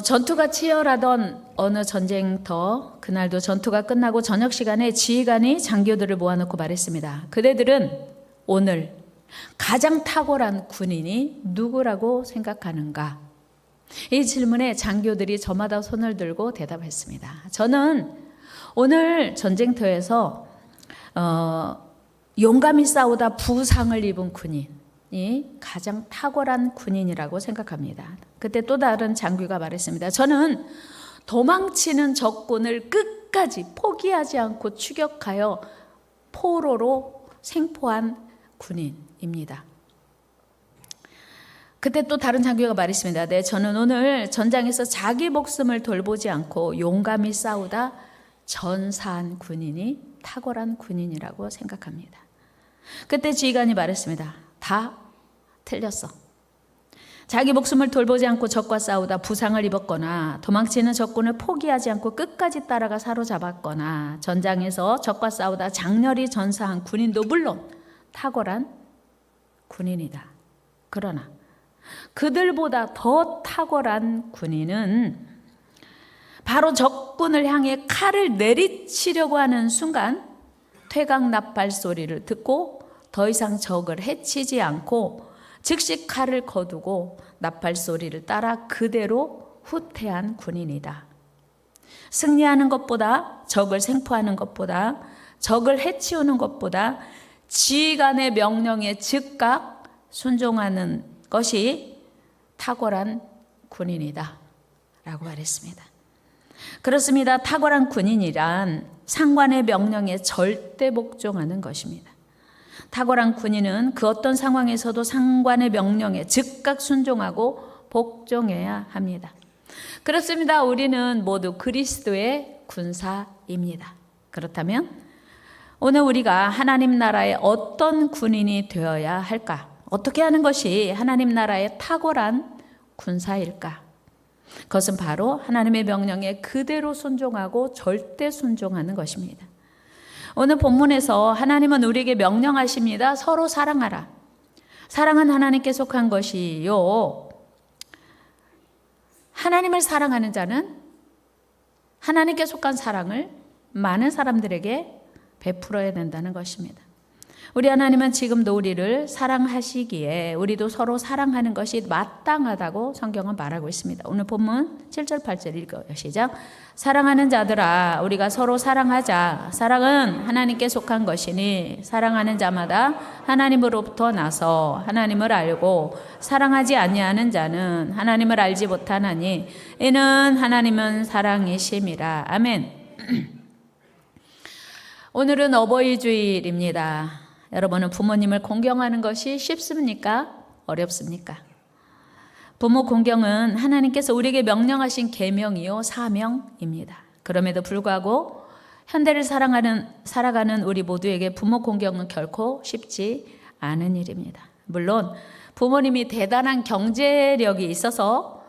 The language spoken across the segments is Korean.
전투가 치열하던 어느 전쟁터, 그날도 전투가 끝나고 저녁 시간에 지휘관이 장교들을 모아놓고 말했습니다. 그대들은 오늘 가장 탁월한 군인이 누구라고 생각하는가? 이 질문에 장교들이 저마다 손을 들고 대답했습니다. 저는 오늘 전쟁터에서 용감히 싸우다 부상을 입은 군인이 가장 탁월한 군인이라고 생각합니다. 그때 또 다른 장교가 말했습니다. 저는 도망치는 적군을 끝까지 포기하지 않고 추격하여 포로로 생포한 군인입니다. 그때 또 다른 장교가 말했습니다. 네, 저는 오늘 전장에서 자기 목숨을 돌보지 않고 용감히 싸우다 전사한 군인이 탁월한 군인이라고 생각합니다. 그때 지휘관이 말했습니다. 다 틀렸어. 자기 목숨을 돌보지 않고 적과 싸우다 부상을 입었거나 도망치는 적군을 포기하지 않고 끝까지 따라가 사로잡았거나 전장에서 적과 싸우다 장렬히 전사한 군인도 물론 탁월한 군인이다. 그러나 그들보다 더 탁월한 군인은 바로 적군을 향해 칼을 내리치려고 하는 순간 퇴각 납발 소리를 듣고 더 이상 적을 해치지 않고 즉시 칼을 거두고 나팔 소리를 따라 그대로 후퇴한 군인이다. 승리하는 것보다, 적을 생포하는 것보다, 적을 해치우는 것보다 지휘관의 명령에 즉각 순종하는 것이 탁월한 군인이다 라고 말했습니다. 그렇습니다. 탁월한 군인이란 상관의 명령에 절대 복종하는 것입니다. 탁월한 군인은 그 어떤 상황에서도 상관의 명령에 즉각 순종하고 복종해야 합니다. 그렇습니다. 우리는 모두 그리스도의 군사입니다. 그렇다면 오늘 우리가 하나님 나라의 어떤 군인이 되어야 할까? 어떻게 하는 것이 하나님 나라의 탁월한 군사일까? 그것은 바로 하나님의 명령에 그대로 순종하고 절대 순종하는 것입니다. 오늘 본문에서 하나님은 우리에게 명령하십니다. 서로 사랑하라. 사랑은 하나님께 속한 것이요. 하나님을 사랑하는 자는 하나님께 속한 사랑을 많은 사람들에게 베풀어야 된다는 것입니다. 우리 하나님은 지금도 우리를 사랑하시기에 우리도 서로 사랑하는 것이 마땅하다고 성경은 말하고 있습니다. 오늘 본문 7절 8절 읽어요. 시작. 사랑하는 자들아 우리가 서로 사랑하자. 사랑은 하나님께 속한 것이니 사랑하는 자마다 하나님으로부터 나서 하나님을 알고 사랑하지 아니하는 자는 하나님을 알지 못하나니 이는 하나님은 사랑이심이라. 아멘. 오늘은 어버이 주일입니다. 여러분은 부모님을 공경하는 것이 쉽습니까? 어렵습니까? 부모 공경은 하나님께서 우리에게 명령하신 계명이요 사명입니다. 그럼에도 불구하고 현대를 살아가는 우리 모두에게 부모 공경은 결코 쉽지 않은 일입니다. 물론 부모님이 대단한 경제력이 있어서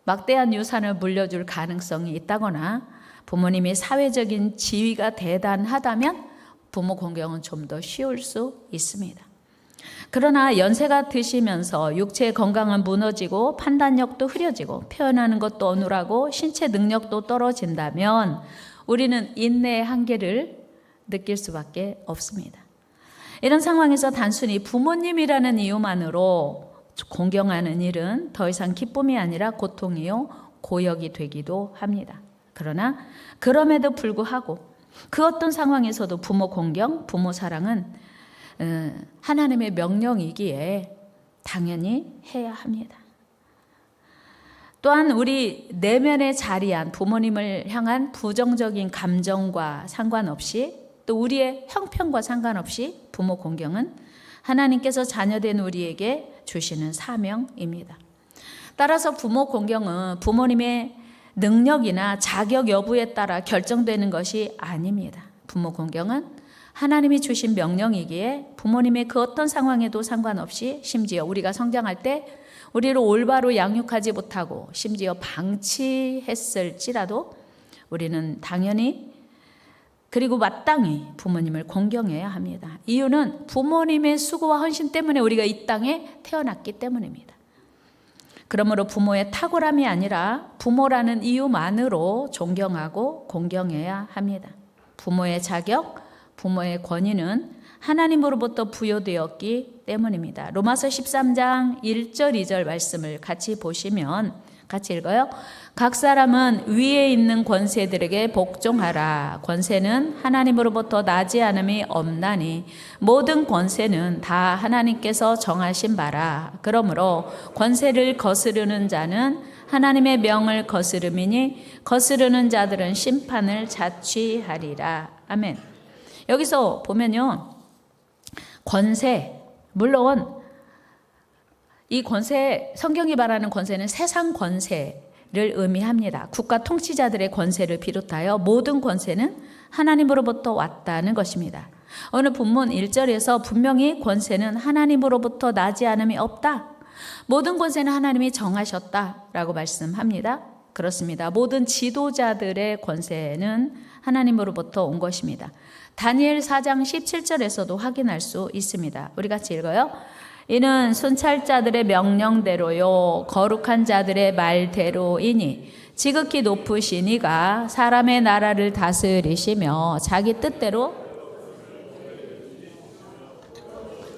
막대한 유산을 물려줄 가능성이 있다거나 부모님이 사회적인 지위가 대단하다면 부모 공경은 좀 더 쉬울 수 있습니다. 그러나 연세가 드시면서 육체의 건강은 무너지고 판단력도 흐려지고 표현하는 것도 어눌하고 신체 능력도 떨어진다면 우리는 인내의 한계를 느낄 수밖에 없습니다. 이런 상황에서 단순히 부모님이라는 이유만으로 공경하는 일은 더 이상 기쁨이 아니라 고통이요 고역이 되기도 합니다. 그러나 그럼에도 불구하고 그 어떤 상황에서도 부모 공경, 부모 사랑은 하나님의 명령이기에 당연히 해야 합니다. 또한 우리 내면에 자리한 부모님을 향한 부정적인 감정과 상관없이 또 우리의 형편과 상관없이 부모 공경은 하나님께서 자녀된 우리에게 주시는 사명입니다. 따라서 부모 공경은 부모님의 능력이나 자격 여부에 따라 결정되는 것이 아닙니다. 부모 공경은 하나님이 주신 명령이기에 부모님의 그 어떤 상황에도 상관없이 심지어 우리가 성장할 때 우리를 올바로 양육하지 못하고 심지어 방치했을지라도 우리는 당연히 그리고 마땅히 부모님을 공경해야 합니다. 이유는 부모님의 수고와 헌신 때문에 우리가 이 땅에 태어났기 때문입니다. 그러므로 부모의 탁월함이 아니라 부모라는 이유만으로 존경하고 공경해야 합니다. 부모의 자격, 부모의 권위는 하나님으로부터 부여되었기 때문입니다. 로마서 13장 1절 2절 말씀을 같이 보시면 같이 읽어요. 각 사람은 위에 있는 권세들에게 복종하라. 권세는 하나님으로부터 나지 않음이 없나니 모든 권세는 다 하나님께서 정하신 바라. 그러므로 권세를 거스르는 자는 하나님의 명을 거스름이니 거스르는 자들은 심판을 자취하리라. 아멘. 여기서 보면요, 권세, 물론 이 권세, 성경이 말하는 권세는 세상 권세를 의미합니다. 국가 통치자들의 권세를 비롯하여 모든 권세는 하나님으로부터 왔다는 것입니다. 오늘 본문 1절에서 분명히 권세는 하나님으로부터 나지 않음이 없다. 모든 권세는 하나님이 정하셨다라고 말씀합니다. 그렇습니다. 모든 지도자들의 권세는 하나님으로부터 온 것입니다. 다니엘 4장 17절에서도 확인할 수 있습니다. 우리 같이 읽어요. 이는 순찰자들의 명령대로요 거룩한 자들의 말대로이니 지극히 높으신 이가 사람의 나라를 다스리시며 자기 뜻대로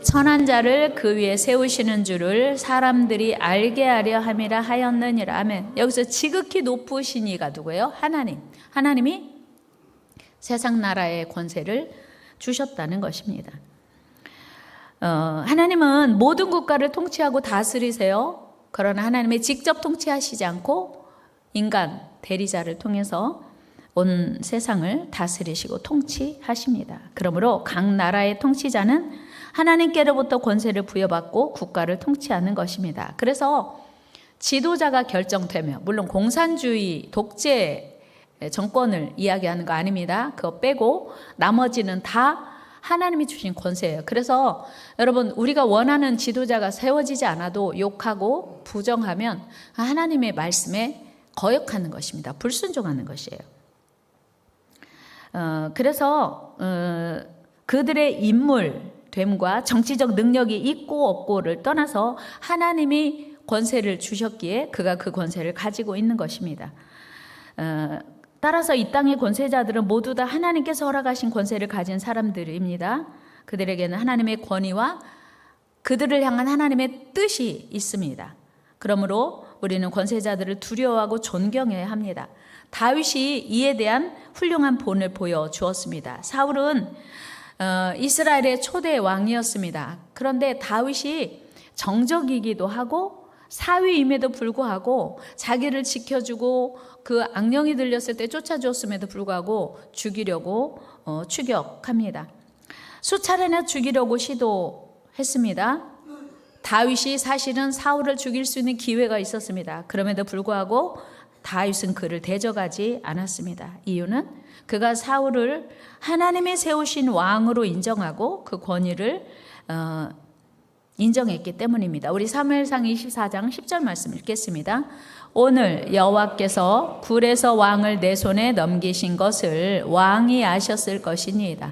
선한 자를 그 위에 세우시는 줄을 사람들이 알게 하려 함이라 하였느니라. 아멘. 여기서 지극히 높으신 이가 누구예요? 하나님. 하나님이 세상 나라의 권세를 주셨다는 것입니다. 하나님은 모든 국가를 통치하고 다스리세요. 그러나 하나님이 직접 통치하시지 않고 인간 대리자를 통해서 온 세상을 다스리시고 통치하십니다. 그러므로 각 나라의 통치자는 하나님께로부터 권세를 부여받고 국가를 통치하는 것입니다. 그래서 지도자가 결정되면, 물론 공산주의 독재 정권을 이야기하는 거 아닙니다. 그거 빼고 나머지는 다 하나님이 주신 권세예요. 그래서 여러분, 우리가 원하는 지도자가 세워지지 않아도 욕하고 부정하면 하나님의 말씀에 거역하는 것입니다. 불순종하는 것이에요. 그래서 그들의 인물됨과 정치적 능력이 있고 없고를 떠나서 하나님이 권세를 주셨기에 그가 그 권세를 가지고 있는 것입니다. 따라서 이 땅의 권세자들은 모두 다 하나님께서 허락하신 권세를 가진 사람들입니다. 그들에게는 하나님의 권위와 그들을 향한 하나님의 뜻이 있습니다. 그러므로 우리는 권세자들을 두려워하고 존경해야 합니다. 다윗이 이에 대한 훌륭한 본을 보여주었습니다. 사울은 이스라엘의 초대 왕이었습니다. 그런데 다윗이 정적이기도 하고 사위임에도 불구하고 자기를 지켜주고 그 악령이 들렸을 때 쫓아주었음에도 불구하고 죽이려고 추격합니다. 수차례나 죽이려고 시도했습니다. 다윗이 사실은 사울을 죽일 수 있는 기회가 있었습니다. 그럼에도 불구하고 다윗은 그를 대적하지 않았습니다. 이유는 그가 사울을 하나님이 세우신 왕으로 인정하고 그 권위를 인정했기 때문입니다. 우리 사무엘상 24장 10절 말씀 읽겠습니다. 오늘 여호와께서 굴에서 왕을 내 손에 넘기신 것을 왕이 아셨을 것이니이다.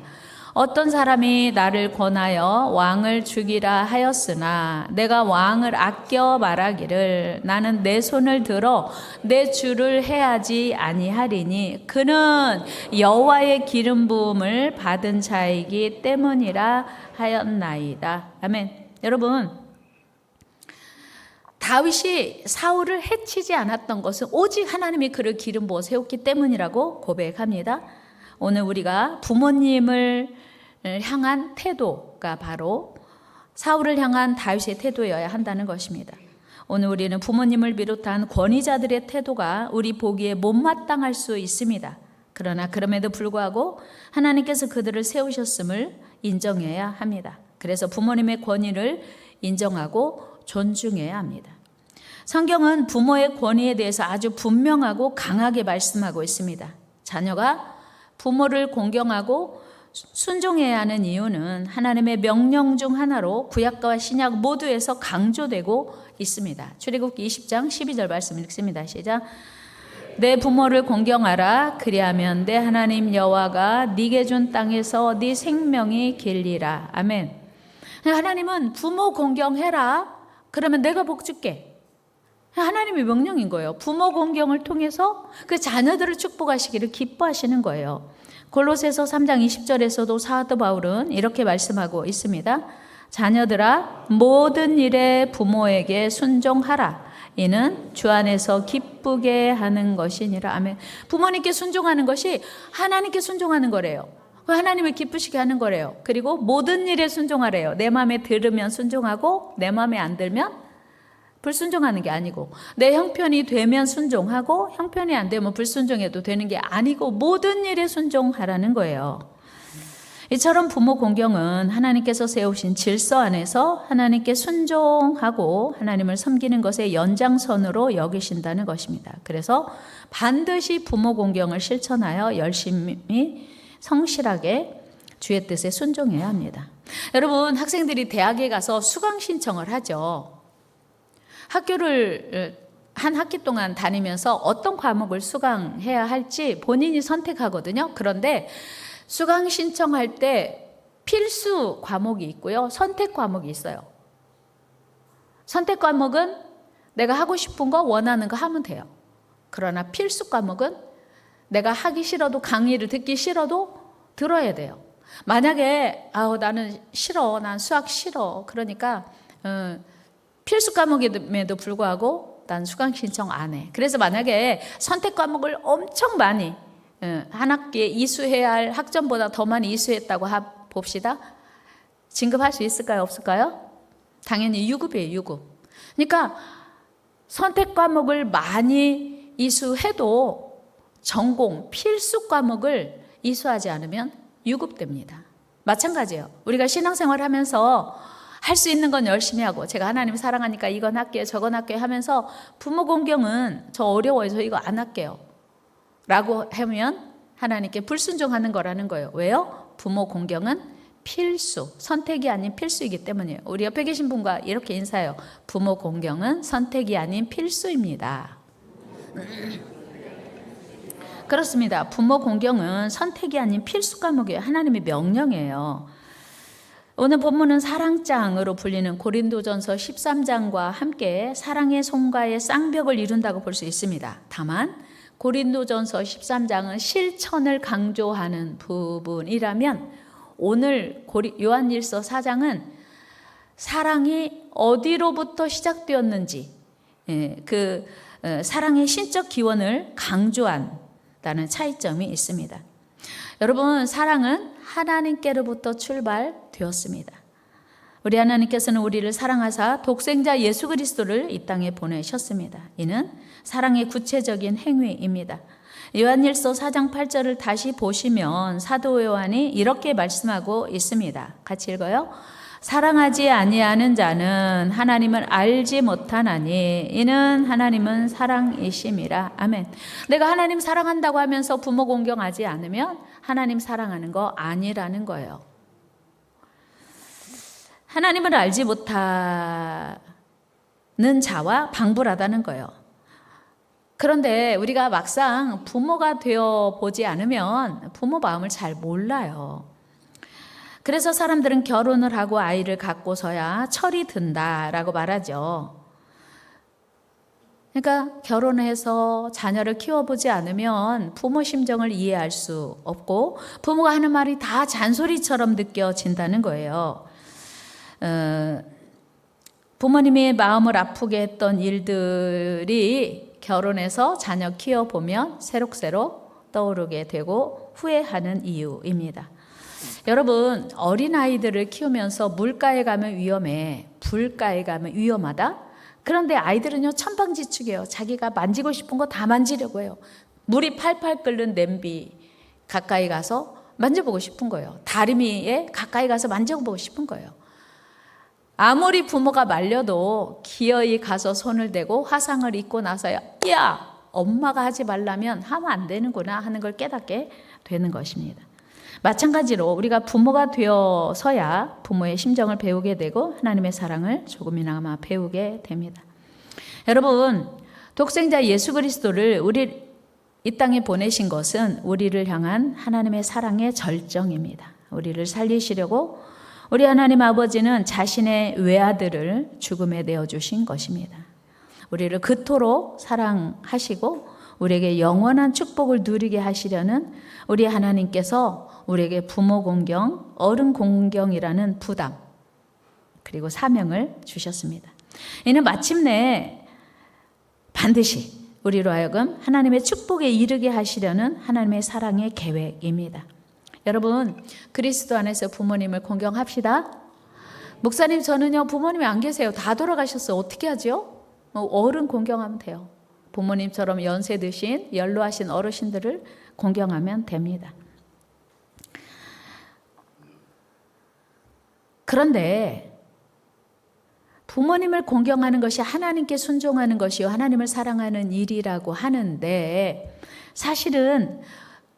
어떤 사람이 나를 권하여 왕을 죽이라 하였으나 내가 왕을 아껴 말하기를 나는 내 손을 들어 내 주를 해하지 아니하리니 그는 여호와의 기름 부음을 받은 자이기 때문이라 하였나이다. 아멘. 여러분, 다윗이 사울을 해치지 않았던 것은 오직 하나님이 그를 기름 부어 세웠기 때문이라고 고백합니다. 오늘 우리가 부모님을 향한 태도가 바로 사울을 향한 다윗의 태도여야 한다는 것입니다. 오늘 우리는 부모님을 비롯한 권위자들의 태도가 우리 보기에 못마땅할 수 있습니다. 그러나 그럼에도 불구하고 하나님께서 그들을 세우셨음을 인정해야 합니다. 그래서 부모님의 권위를 인정하고 존중해야 합니다. 성경은 부모의 권위에 대해서 아주 분명하고 강하게 말씀하고 있습니다. 자녀가 부모를 공경하고 순종해야 하는 이유는 하나님의 명령 중 하나로 구약과 신약 모두에서 강조되고 있습니다. 출애굽기 20장 12절 말씀 읽습니다. 시작. 내 부모를 공경하라. 그리하면 내 하나님 여호와가 네게 준 땅에서 네 생명이 길리라. 아멘. 하나님은 부모 공경해라. 그러면 내가 복 줄게. 하나님의 명령인 거예요. 부모 공경을 통해서 그 자녀들을 축복하시기를 기뻐하시는 거예요. 골로새서 3장 20절에서도 사도 바울은 이렇게 말씀하고 있습니다. 자녀들아 모든 일에 부모에게 순종하라. 이는 주 안에서 기쁘게 하는 것이니라. 아멘. 부모님께 순종하는 것이 하나님께 순종하는 거래요. 하나님을 기쁘시게 하는 거래요. 그리고 모든 일에 순종하래요. 내 마음에 들으면 순종하고 내 마음에 안 들면 불순종하는 게 아니고, 내 형편이 되면 순종하고 형편이 안 되면 불순종해도 되는 게 아니고 모든 일에 순종하라는 거예요. 이처럼 부모 공경은 하나님께서 세우신 질서 안에서 하나님께 순종하고 하나님을 섬기는 것의 연장선으로 여기신다는 것입니다. 그래서 반드시 부모 공경을 실천하여 열심히 성실하게 주의 뜻에 순종해야 합니다. 여러분, 학생들이 대학에 가서 수강 신청을 하죠. 학교를 한 학기 동안 다니면서 어떤 과목을 수강해야 할지 본인이 선택하거든요. 그런데 수강 신청할 때 필수 과목이 있고요. 선택 과목이 있어요. 선택 과목은 내가 하고 싶은 거, 원하는 거 하면 돼요. 그러나 필수 과목은 내가 하기 싫어도, 강의를 듣기 싫어도 들어야 돼요. 만약에 나는 싫어, 난 수학 싫어, 그러니까 필수 과목임에도 불구하고 난 수강 신청 안 해. 그래서 만약에 선택 과목을 엄청 많이 한 학기에 이수해야 할 학점보다 더 많이 이수했다고 봅시다. 진급할 수 있을까요? 없을까요? 당연히 유급이에요. 유급. 그러니까 선택 과목을 많이 이수해도 전공, 필수 과목을 이수하지 않으면 유급됩니다. 마찬가지예요. 우리가 신앙생활 하면서 할 수 있는 건 열심히 하고, 제가 하나님 사랑하니까 이건 할게요, 저건 할게요 하면서 부모 공경은 저 어려워요, 저 이거 안 할게요 라고 하면 하나님께 불순종하는 거라는 거예요. 왜요? 부모 공경은 필수, 선택이 아닌 필수이기 때문이에요. 우리 옆에 계신 분과 이렇게 인사해요. 부모 공경은 선택이 아닌 필수입니다. 그렇습니다. 부모 공경은 선택이 아닌 필수 과목이에요. 하나님의 명령이에요. 오늘 본문은 사랑장으로 불리는 고린도전서 13장과 함께 사랑의 손과의 쌍벽을 이룬다고 볼 수 있습니다. 다만 고린도전서 13장은 실천을 강조하는 부분이라면 오늘 요한일서 4장은 사랑이 어디로부터 시작되었는지, 그 사랑의 신적 기원을 강조한다는 차이점이 있습니다. 여러분, 사랑은 하나님께로부터 출발되었습니다. 우리 하나님께서는 우리를 사랑하사 독생자 예수 그리스도를 이 땅에 보내셨습니다. 이는 사랑의 구체적인 행위입니다. 요한일서 4장 8절을 다시 보시면 사도 요한이 이렇게 말씀하고 있습니다. 같이 읽어요. 사랑하지 아니하는 자는 하나님을 알지 못하나니 이는 하나님은 사랑이심이라. 아멘. 내가 하나님 사랑한다고 하면서 부모 공경하지 않으면 하나님 사랑하는 거 아니라는 거예요. 하나님을 알지 못하는 자와 방불하다는 거예요. 그런데 우리가 막상 부모가 되어 보지 않으면 부모 마음을 잘 몰라요. 그래서 사람들은 결혼을 하고 아이를 갖고서야 철이 든다라고 말하죠. 그러니까 결혼해서 자녀를 키워보지 않으면 부모 심정을 이해할 수 없고 부모가 하는 말이 다 잔소리처럼 느껴진다는 거예요. 부모님이 마음을 아프게 했던 일들이 결혼해서 자녀 키워보면 새록새록 떠오르게 되고 후회하는 이유입니다. 여러분, 어린아이들을 키우면서 물가에 가면 위험해, 불가에 가면 위험하다? 그런데 아이들은요, 천방지축이에요. 자기가 만지고 싶은 거 다 만지려고 해요. 물이 팔팔 끓는 냄비 가까이 가서 만져보고 싶은 거예요. 다리미에 가까이 가서 만져보고 싶은 거예요. 아무리 부모가 말려도 기어이 가서 손을 대고 화상을 입고 나서야 야, 엄마가 하지 말라면 하면 안 되는구나 하는 걸 깨닫게 되는 것입니다. 마찬가지로 우리가 부모가 되어서야 부모의 심정을 배우게 되고 하나님의 사랑을 조금이나마 배우게 됩니다. 여러분, 독생자 예수 그리스도를 우리 이 땅에 보내신 것은 우리를 향한 하나님의 사랑의 절정입니다. 우리를 살리시려고 우리 하나님 아버지는 자신의 외아들을 죽음에 내어주신 것입니다. 우리를 그토록 사랑하시고 우리에게 영원한 축복을 누리게 하시려는 우리 하나님께서 우리에게 부모 공경, 어른 공경이라는 부담 그리고 사명을 주셨습니다. 이는 마침내 반드시 우리로 하여금 하나님의 축복에 이르게 하시려는 하나님의 사랑의 계획입니다. 여러분, 그리스도 안에서 부모님을 공경합시다. 목사님, 저는요 부모님이 안 계세요. 다 돌아가셨어요. 어떻게 하죠? 어른 공경하면 돼요. 부모님처럼 연세 드신 연로하신 어르신들을 공경하면 됩니다. 그런데 부모님을 공경하는 것이 하나님께 순종하는 것이요 하나님을 사랑하는 일이라고 하는데, 사실은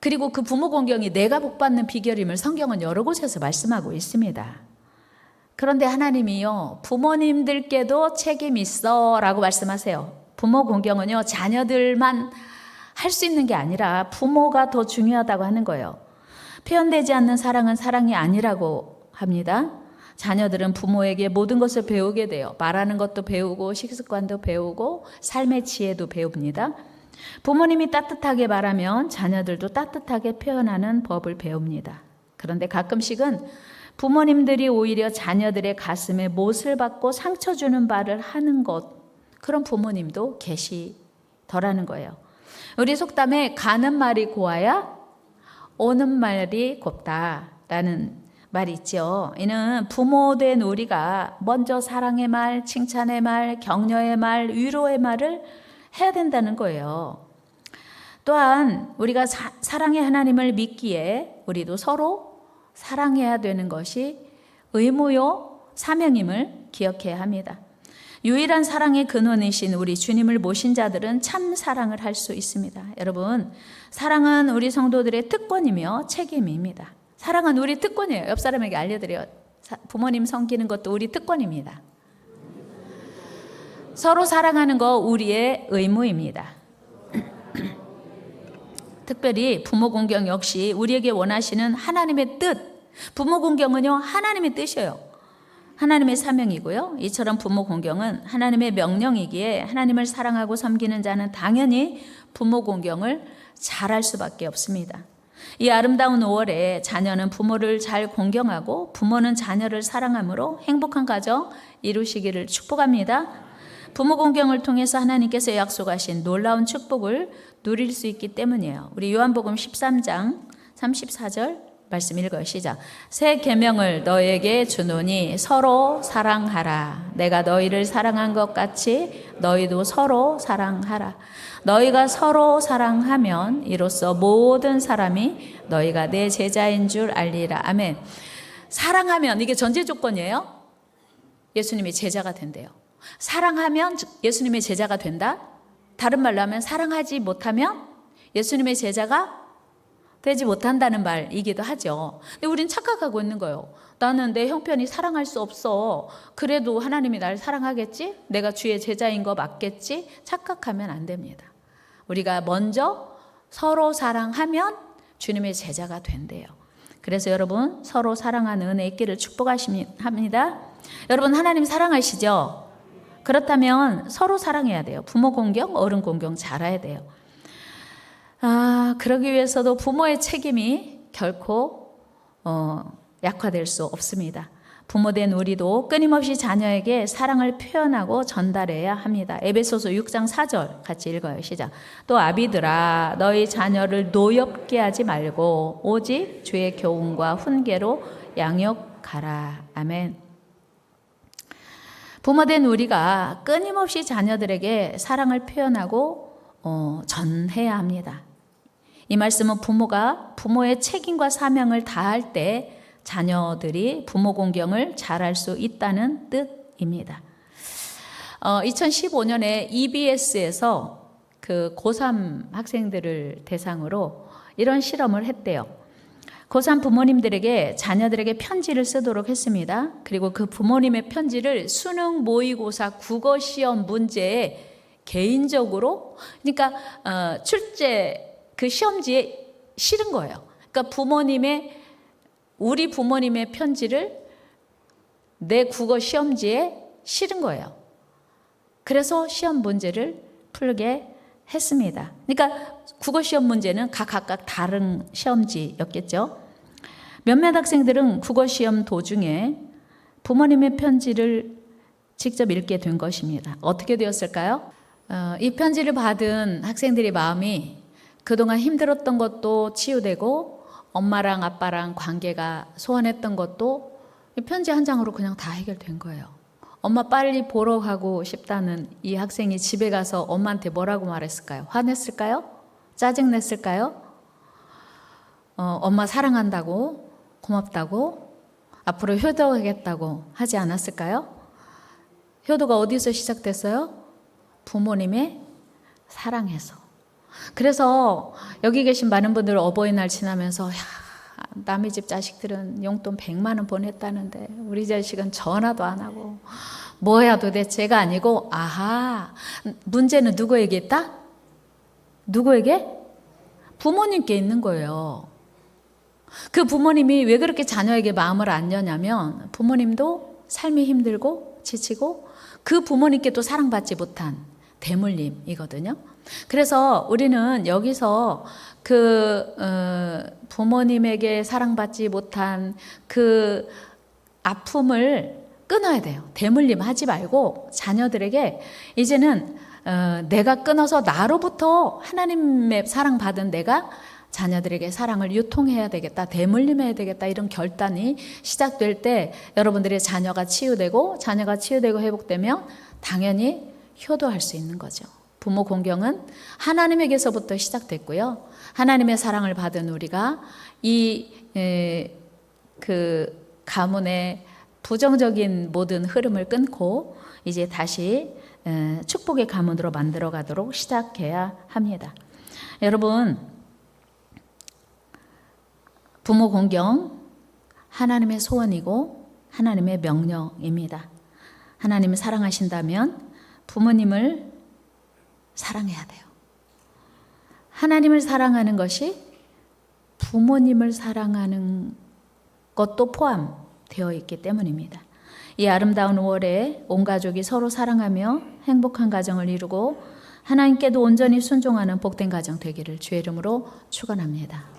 그리고 그 부모 공경이 내가 복받는 비결임을 성경은 여러 곳에서 말씀하고 있습니다. 그런데 하나님이요 부모님들께도 책임 있어 라고 말씀하세요. 부모 공경은요 자녀들만 할 수 있는 게 아니라 부모가 더 중요하다고 하는 거예요. 표현되지 않는 사랑은 사랑이 아니라고 합니다. 자녀들은 부모에게 모든 것을 배우게 돼요. 말하는 것도 배우고 식습관도 배우고 삶의 지혜도 배웁니다. 부모님이 따뜻하게 말하면 자녀들도 따뜻하게 표현하는 법을 배웁니다. 그런데 가끔씩은 부모님들이 오히려 자녀들의 가슴에 못을 박고 상처 주는 말을 하는 것, 그런 부모님도 계시더라는 거예요. 우리 속담에 가는 말이 고와야 오는 말이 곱다라는 말이 있죠. 이는 부모된 우리가 먼저 사랑의 말, 칭찬의 말, 격려의 말, 위로의 말을 해야 된다는 거예요. 또한 우리가 사랑의 하나님을 믿기에 우리도 서로 사랑해야 되는 것이 의무요 사명임을 기억해야 합니다. 유일한 사랑의 근원이신 우리 주님을 모신 자들은 참 사랑을 할 수 있습니다. 여러분, 사랑은 우리 성도들의 특권이며 책임입니다. 사랑은 우리 특권이에요. 옆 사람에게 알려드려요. 부모님 섬기는 것도 우리 특권입니다. 서로 사랑하는 거 우리의 의무입니다. 특별히 부모 공경 역시 우리에게 원하시는 하나님의 뜻, 부모 공경은요 하나님의 뜻이에요. 하나님의 사명이고요. 이처럼 부모 공경은 하나님의 명령이기에 하나님을 사랑하고 섬기는 자는 당연히 부모 공경을 잘할 수밖에 없습니다. 이 아름다운 5월에 자녀는 부모를 잘 공경하고 부모는 자녀를 사랑함으로 행복한 가정 이루시기를 축복합니다. 부모 공경을 통해서 하나님께서 약속하신 놀라운 축복을 누릴 수 있기 때문이에요. 우리 요한복음 13장 34절 말씀 읽어요. 시작. 새 계명을 너에게 주노니 서로 사랑하라. 내가 너희를 사랑한 것 같이 너희도 서로 사랑하라. 너희가 서로 사랑하면 이로써 모든 사람이 너희가 내 제자인 줄 알리라. 아멘. 사랑하면, 이게 전제 조건이에요. 예수님의 제자가 된대요. 사랑하면 예수님의 제자가 된다. 다른 말로 하면 사랑하지 못하면 예수님의 제자가 되지 못한다는 말이기도 하죠. 근데 우린 착각하고 있는 거예요. 나는 내 형편이 사랑할 수 없어. 그래도 하나님이 날 사랑하겠지? 내가 주의 제자인 거 맞겠지? 착각하면 안 됩니다. 우리가 먼저 서로 사랑하면 주님의 제자가 된대요. 그래서 여러분 서로 사랑하는 은혜 있기를 축복합니다. 여러분 하나님 사랑하시죠? 그렇다면 서로 사랑해야 돼요. 부모 공경, 어른 공경 잘해야 돼요. 그러기 위해서도 부모의 책임이 결코 약화될 수 없습니다. 부모된 우리도 끊임없이 자녀에게 사랑을 표현하고 전달해야 합니다. 에베소서 6장 4절 같이 읽어요. 시작. 또 아비들아 너희 자녀를 노엽게 하지 말고 오직 주의 교훈과 훈계로 양육하라. 아멘. 부모된 우리가 끊임없이 자녀들에게 사랑을 표현하고 전해야 합니다. 이 말씀은 부모가 부모의 책임과 사명을 다할 때 자녀들이 부모 공경을 잘할 수 있다는 뜻입니다. 2015년에 EBS에서 그 고3 학생들을 대상으로 이런 실험을 했대요. 고3 부모님들에게 자녀들에게 편지를 쓰도록 했습니다. 그리고 그 부모님의 편지를 수능 모의고사 국어 시험 문제에 개인적으로, 그러니까 출제 그 시험지에 실은 거예요. 그러니까 우리 부모님의 편지를 내 국어 시험지에 실은 거예요. 그래서 시험 문제를 풀게 했습니다. 그러니까 국어 시험 문제는 각각 다른 시험지였겠죠. 몇몇 학생들은 국어 시험 도중에 부모님의 편지를 직접 읽게 된 것입니다. 어떻게 되었을까요? 이 편지를 받은 학생들의 마음이 그동안 힘들었던 것도 치유되고 엄마랑 아빠랑 관계가 소원했던 것도 이 편지 한 장으로 그냥 다 해결된 거예요. 엄마 빨리 보러 가고 싶다는 이 학생이 집에 가서 엄마한테 뭐라고 말했을까요? 화냈을까요? 짜증냈을까요? 엄마 사랑한다고, 고맙다고, 앞으로 효도하겠다고 하지 않았을까요? 효도가 어디서 시작됐어요? 부모님의 사랑에서. 그래서 여기 계신 많은 분들 어버이날 지나면서 남의 집 자식들은 용돈 100만 원 보냈다는데 우리 자식은 전화도 안 하고 뭐야 도대체가 아니고, 아하, 문제는 누구에게 있다? 누구에게? 부모님께 있는 거예요. 그 부모님이 왜 그렇게 자녀에게 마음을 안 여냐면 부모님도 삶이 힘들고 지치고 그 부모님께 또 사랑받지 못한 대물림이거든요. 그래서 우리는 여기서 부모님에게 사랑받지 못한 그 아픔을 끊어야 돼요. 대물림 하지 말고 자녀들에게 이제는 내가 끊어서 나로부터 하나님의 사랑받은 내가 자녀들에게 사랑을 유통해야 되겠다, 대물림해야 되겠다, 이런 결단이 시작될 때 여러분들의 자녀가 치유되고 회복되면 당연히 효도할 수 있는 거죠. 부모 공경은 하나님에게서부터 시작됐고요. 하나님의 사랑을 받은 우리가 그 가문의 부정적인 모든 흐름을 끊고 이제 다시 축복의 가문으로 만들어 가도록 시작해야 합니다. 여러분, 부모 공경 하나님의 소원이고 하나님의 명령입니다. 하나님을 사랑하신다면 부모님을 사랑해야 돼요. 하나님을 사랑하는 것이 부모님을 사랑하는 것도 포함되어 있기 때문입니다. 이 아름다운 5월에 온 가족이 서로 사랑하며 행복한 가정을 이루고 하나님께도 온전히 순종하는 복된 가정 되기를 주의 이름으로 축원합니다.